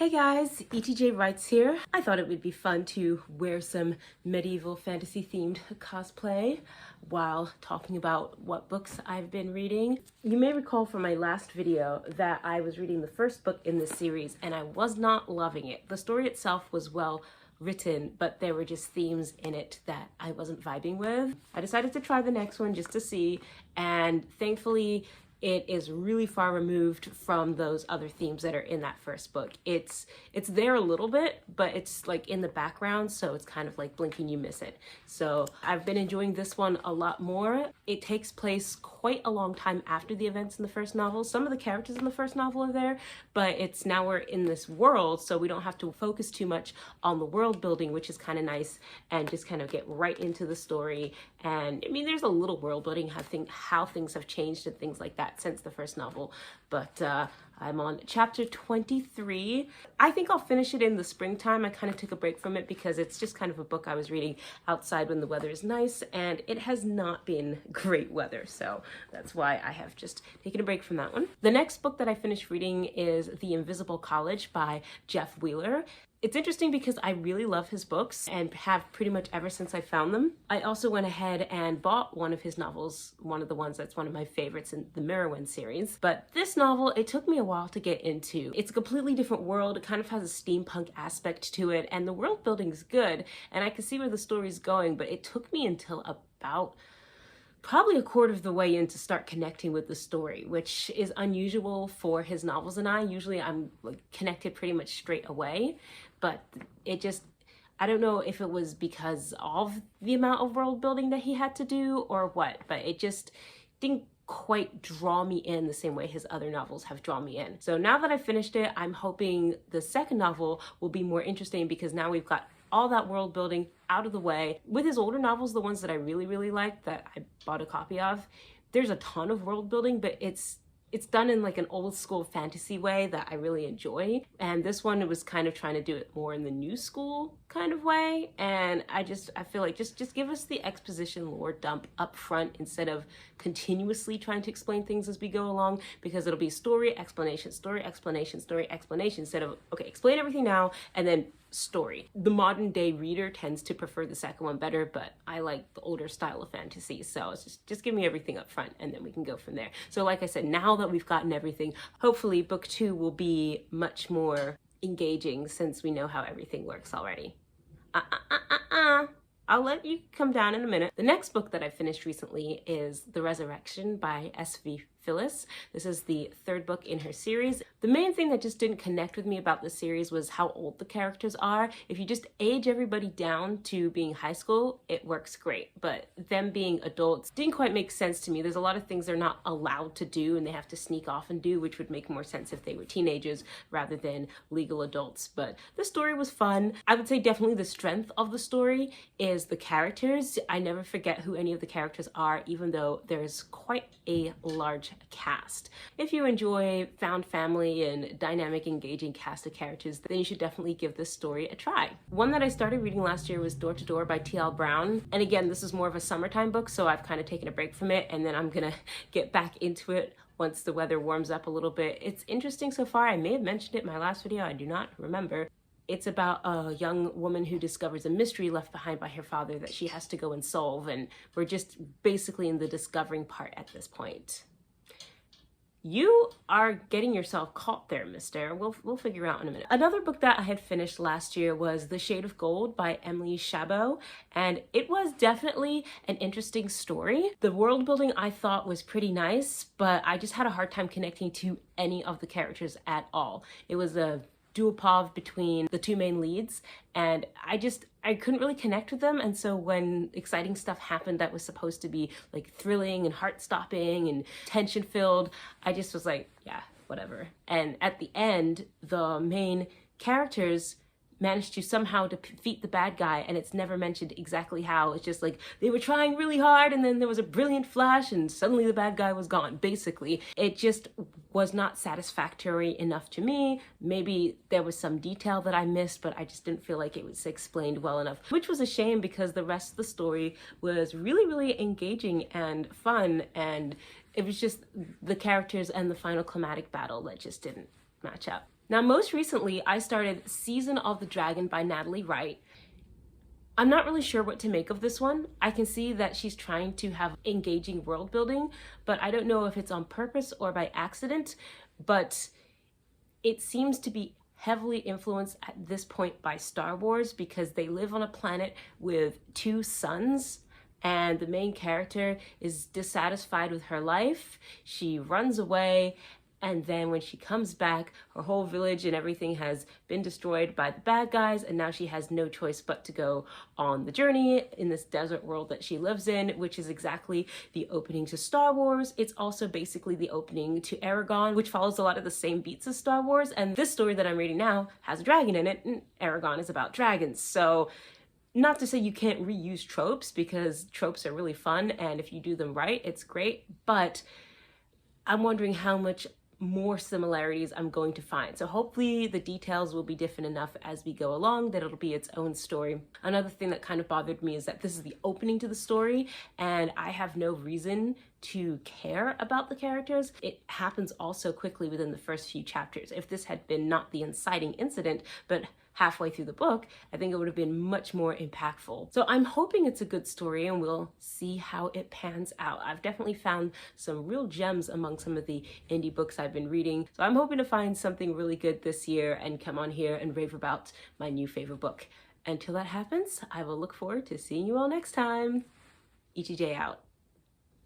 Hey guys, ETJ Wrights here. I thought it would be fun to wear some medieval fantasy themed cosplay while talking about what books I've been reading. You may recall from my last video that I was reading the first book in this series and I was not loving it. The story itself was well written, but there were just themes in it that I wasn't vibing with. I decided to try the next one just to see, and thankfully it is really far removed from those other themes that are in that first book. It's there a little bit, but it's like in the background, so it's kind of like blink and you miss it. So I've been enjoying this one a lot more. It takes place quite a long time after the events in the first novel. Some of the characters in the first novel are there, but it's now we're in this world, so we don't have to focus too much on the world building, which is kind of nice, and just kind of get right into the story. And I mean, there's a little world building, how things have changed and things like that since the first novel, but I'm on chapter 23. I think I'll finish it in the springtime. I kind of took a break from it because it's just kind of a book I was reading outside when the weather is nice, and it has not been great weather, so that's why I have just taken a break from that one. The next book that I finished reading is The Invisible College by Jeff Wheeler. It's interesting because I really love his books and have pretty much ever since I found them. I also went ahead and bought one of his novels, one of the ones that's one of my favorites in the Merowyn series. But this novel, it took me a while to get into. It's a completely different world. It kind of has a steampunk aspect to it, and the world building is good, and I can see where the story's going, but it took me until about probably a quarter of the way in to start connecting with the story, which is unusual for his novels and I. Usually I'm like connected pretty much straight away, but it just, I don't know if it was because of the amount of world building that he had to do or what, but it just didn't quite draw me in the same way his other novels have drawn me in. So now that I finished it, I'm hoping the second novel will be more interesting because now we've got all that world building out of the way. With his older novels, the ones that I really liked that I bought a copy of, there's a ton of world building, but it's done in like an old school fantasy way that I really enjoy. And this one, it was kind of trying to do it more in the new school kind of way. And I feel like just give us the exposition lore dump up front instead of continuously trying to explain things as we go along, because it'll be story, explanation, story, explanation, story, explanation, instead of, okay, explain everything now and then story. The modern day reader tends to prefer the second one better, but I like the older style of fantasy, so it's just give me everything up front and then we can go from there. So like I said, now that we've gotten everything, hopefully book 2 will be much more engaging since we know how everything works already. I'll let you come down in a minute. The next book that I finished recently is The Resurrection by S.V. Filice. This is the third book in her series. The main thing that just didn't connect with me about the series was how old the characters are. If you just age everybody down to being high school, it works great. But them being adults didn't quite make sense to me. There's a lot of things they're not allowed to do and they have to sneak off and do, which would make more sense if they were teenagers rather than legal adults. But the story was fun. I would say definitely the strength of the story is the characters. I never forget who any of the characters are, even though there's quite a large cast. If you enjoy found family and dynamic, engaging cast of characters, then you should definitely give this story a try. One that I started reading last year was Door to Door by T.L. Brown. And again, this is more of a summertime book, so I've kind of taken a break from it, and then I'm gonna get back into it once the weather warms up a little bit. It's interesting so far. I may have mentioned it in my last video, I do not remember. It's about a young woman who discovers a mystery left behind by her father that she has to go and solve, and we're just basically in the discovering part at this point. You are getting yourself caught there, mister. We'll figure out in a minute. Another book that I had finished last year was The Shade of Gold by Emily Chabot, and it was definitely an interesting story. The world building I thought was pretty nice, but I just had a hard time connecting to any of the characters at all. It was a duopov between the two main leads, and I couldn't really connect with them. And so when exciting stuff happened that was supposed to be like thrilling and heart-stopping and tension-filled, I just was like, yeah, whatever. And at the end, the main characters managed to somehow defeat the bad guy, and it's never mentioned exactly how. It's just like they were trying really hard and then there was a brilliant flash and suddenly the bad guy was gone. Basically, it just was not satisfactory enough to me. Maybe there was some detail that I missed, but I just didn't feel like it was explained well enough, which was a shame because the rest of the story was really engaging and fun, and it was just the characters and the final climatic battle that just didn't match up. Now, most recently, I started Season of the Dragon by Natalie Wright. I'm not really sure what to make of this one. I can see that she's trying to have engaging world building, but I don't know if it's on purpose or by accident, but it seems to be heavily influenced at this point by Star Wars because they live on a planet with 2 suns, and the main character is dissatisfied with her life. She runs away, and then when she comes back, her whole village and everything has been destroyed by the bad guys, and now she has no choice but to go on the journey in this desert world that she lives in, which is exactly the opening to Star Wars. It's also basically the opening to Aragon, which follows a lot of the same beats as Star Wars, and this story that I'm reading now has a dragon in it, and Aragon is about dragons. So not to say you can't reuse tropes, because tropes are really fun, and if you do them right, it's great, but I'm wondering how much more similarities I'm going to find. So hopefully the details will be different enough as we go along that it'll be its own story. Another thing that kind of bothered me is that this is the opening to the story, and I have no reason to care about the characters. It happens all so quickly within the first few chapters. If this had been not the inciting incident, but halfway through the book, I think it would have been much more impactful. So I'm hoping it's a good story, and we'll see how it pans out. I've definitely found some real gems among some of the indie books I've been reading. So I'm hoping to find something really good this year and come on here and rave about my new favorite book. Until that happens, I will look forward to seeing you all next time. ETJ out.